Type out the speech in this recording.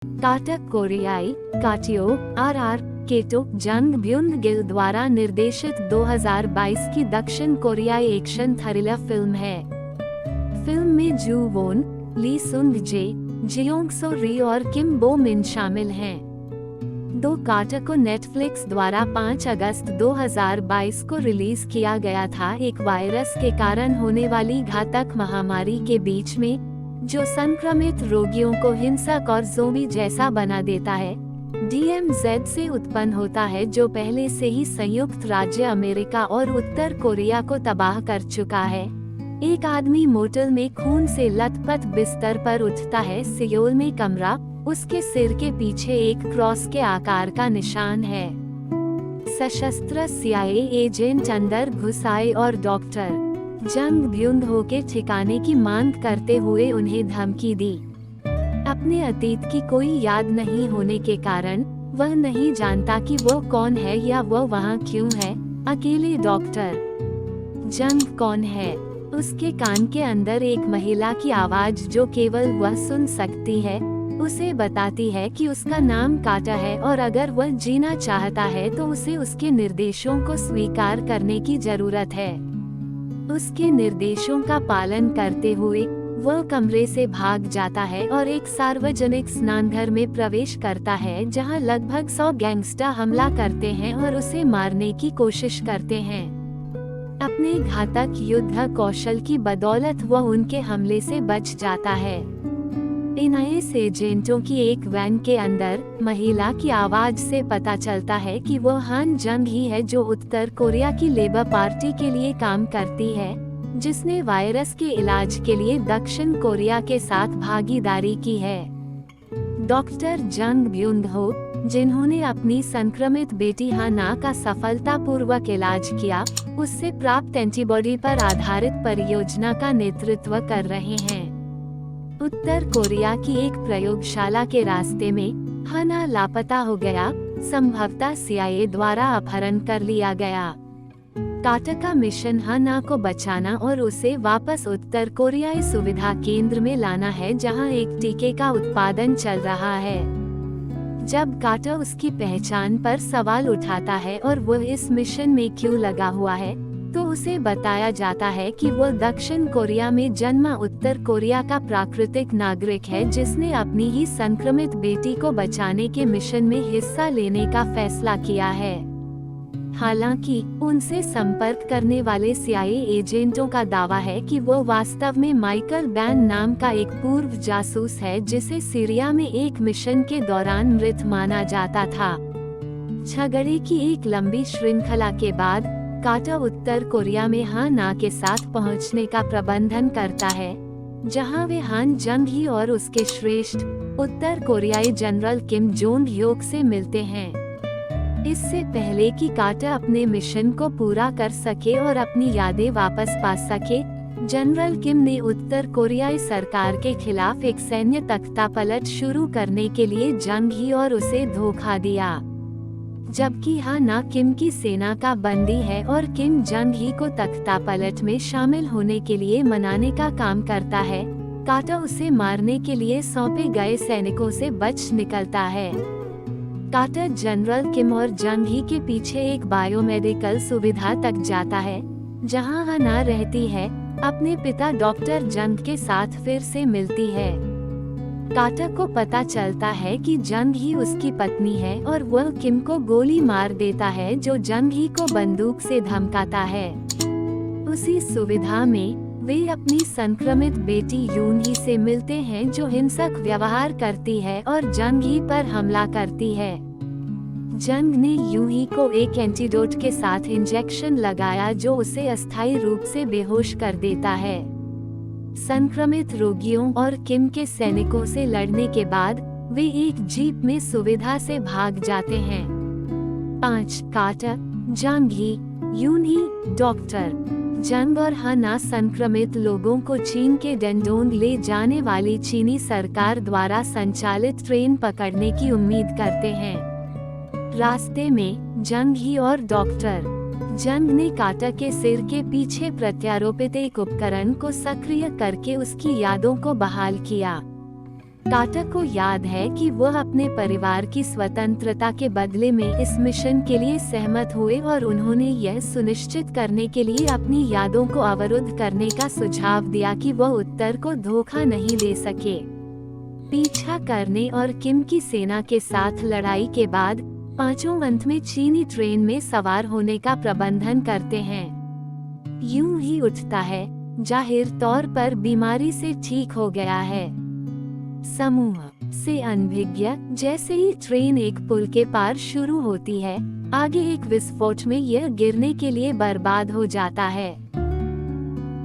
काटक कोरियाई काटियो are keto जंग ब्युन गिल द्वारा निर्देशित 2022 की दक्षिण कोरियाई एक्शन थ्रिलर फिल्म है। फिल्म में जू वोन, ली सुंग जे, जियोंग सो री और किम बो मिन शामिल हैं। दो काटक को नेटफ्लिक्स द्वारा 5 अगस्त 2022 को रिलीज किया गया था। एक वायरस के कारण होने वाली घातक महामारी के बीच में जो संक्रमित रोगियों को हिंसक और ज़ोंबी जैसा बना देता है, DMZ से उत्पन्न होता है, जो पहले से ही संयुक्त राज्य अमेरिका और उत्तर कोरिया को तबाह कर चुका है। एक आदमी मोटल में खून से लथपथ बिस्तर पर उठता है। सियोल में कमरा, उसके सिर के पीछे एक क्रॉस के आकार का निशान है। सशस्त्र CIA एजेंट अंदर घुस आए और डॉक्टर जंग ब्युन हो के ठिकाने की मांग करते हुए उन्हें धमकी दी। अपने अतीत की कोई याद नहीं होने के कारण वह नहीं जानता कि वो कौन है या वो वहाँ क्यों है। अकेले डॉक्टर जंग कौन है? उसके कान के अंदर एक महिला की आवाज जो केवल वह सुन सकती है, उसे बताती है कि उसका नाम काटा है और अगर वह जीना चाहता है तो उसे उसके निर्देशों को स्वीकार करने की जरूरत है। उसके निर्देशों का पालन करते हुए वह कमरे से भाग जाता है और एक सार्वजनिक स्नानघर में प्रवेश करता है, जहां लगभग 100 गैंगस्टर हमला करते हैं और उसे मारने की कोशिश करते हैं। अपने घातक युद्ध कौशल की बदौलत वह उनके हमले से बच जाता है। INS एजेंटों की एक वैन के अंदर महिला की आवाज से पता चलता है कि वो हान जंग ही है, जो उत्तर कोरिया की लेबर पार्टी के लिए काम करती है, जिसने वायरस के इलाज के लिए दक्षिण कोरिया के साथ भागीदारी की है। डॉक्टर जंग ब्युन हो, जिन्होंने अपनी संक्रमित बेटी हाना का सफलतापूर्वक इलाज किया, उससे प्राप्त एंटीबॉडी पर आधारित परियोजना का नेतृत्व कर रहे हैं। उत्तर कोरिया की एक प्रयोगशाला के रास्ते में हाना लापता हो गया, संभवतः CIA द्वारा अपहरण कर लिया गया। काटक का मिशन हाना को बचाना और उसे वापस उत्तर कोरियाई सुविधा केंद्र में लाना है, जहां एक टीके का उत्पादन चल रहा है। जब काटा उसकी पहचान पर सवाल उठाता है और वह इस मिशन में क्यों लगा हुआ है, तो उसे बताया जाता है कि वो दक्षिण कोरिया में जन्मा उत्तर कोरिया का प्राकृतिक नागरिक है, जिसने अपनी ही संक्रमित बेटी को बचाने के मिशन में हिस्सा लेने का फैसला किया है। हालांकि उनसे संपर्क करने वाले CIA एजेंटों का दावा है कि वो वास्तव में माइकल बैन नाम का एक पूर्व जासूस है, जिसे सीरिया में एक मिशन के दौरान मृत माना जाता था। झगड़े की एक लंबी श्रृंखला के बाद काटा उत्तर कोरिया में हाना के साथ पहुंचने का प्रबंधन करता है, जहां वे हान जंग ही और उसके श्रेष्ठ उत्तर कोरियाई जनरल किम जोंग ह्योक से मिलते हैं। इससे पहले कि काटा अपने मिशन को पूरा कर सके और अपनी यादें वापस पा सके, जनरल किम ने उत्तर कोरियाई सरकार के खिलाफ एक सैन्य तख्तापलट शुरू करने के लिए जंग ही और उसे धोखा दिया। जबकि हाना किम की सेना का बंदी है और किम जंग ही को तख्तापलट में शामिल होने के लिए मनाने का काम करता है, काटा उसे मारने के लिए सौंपे गए सैनिकों से बच निकलता है। काटा जनरल किम और जंग ही के पीछे एक बायोमेडिकल सुविधा तक जाता है, जहां हाना रहती है, अपने पिता डॉक्टर जंग के साथ फिर से मिलती है। काटा को पता चलता है कि जंग ही उसकी पत्नी है और वह किम को गोली मार देता है, जो जंग ही को बंदूक से धमकाता है। उसी सुविधा में वे अपनी संक्रमित बेटी यून ही से मिलते हैं, जो हिंसक व्यवहार करती है और जंग ही पर हमला करती है। जंग ने यून ही को एक एंटीडोट के साथ इंजेक्शन लगाया, जो उसे अस्थायी रूप से बेहोश कर देता है। संक्रमित रोगियों और किम के सैनिकों से लड़ने के बाद वे एक जीप में सुविधा से भाग जाते हैं। 5 काटा जंग ही, यून ही, डॉक्टर जंग और हाना संक्रमित लोगों को चीन के डेंडोंग ले जाने वाली चीनी सरकार द्वारा संचालित ट्रेन पकड़ने की उम्मीद करते हैं। रास्ते में जंग ही और डॉक्टर जंग ने काटा के सिर के पीछे प्रत्यारोपित एक उपकरण को सक्रिय करके उसकी यादों को बहाल किया। कार्टर को याद है कि वह अपने परिवार की स्वतंत्रता के बदले में इस मिशन के लिए सहमत हुए और उन्होंने यह सुनिश्चित करने के लिए अपनी यादों को अवरुद्ध करने का सुझाव दिया कि वह उत्तर को धोखा नहीं दे सके। पीछा करने और किम की सेना के साथ लड़ाई के बाद पांचों अंत में चीनी ट्रेन में सवार होने का प्रबंधन करते हैं। यूं ही उठता है, जाहिर तौर पर बीमारी से ठीक हो गया है। समूह से अनभिज्ञ जैसे ही ट्रेन एक पुल के पार शुरू होती है, आगे एक विस्फोट में यह गिरने के लिए बर्बाद हो जाता है।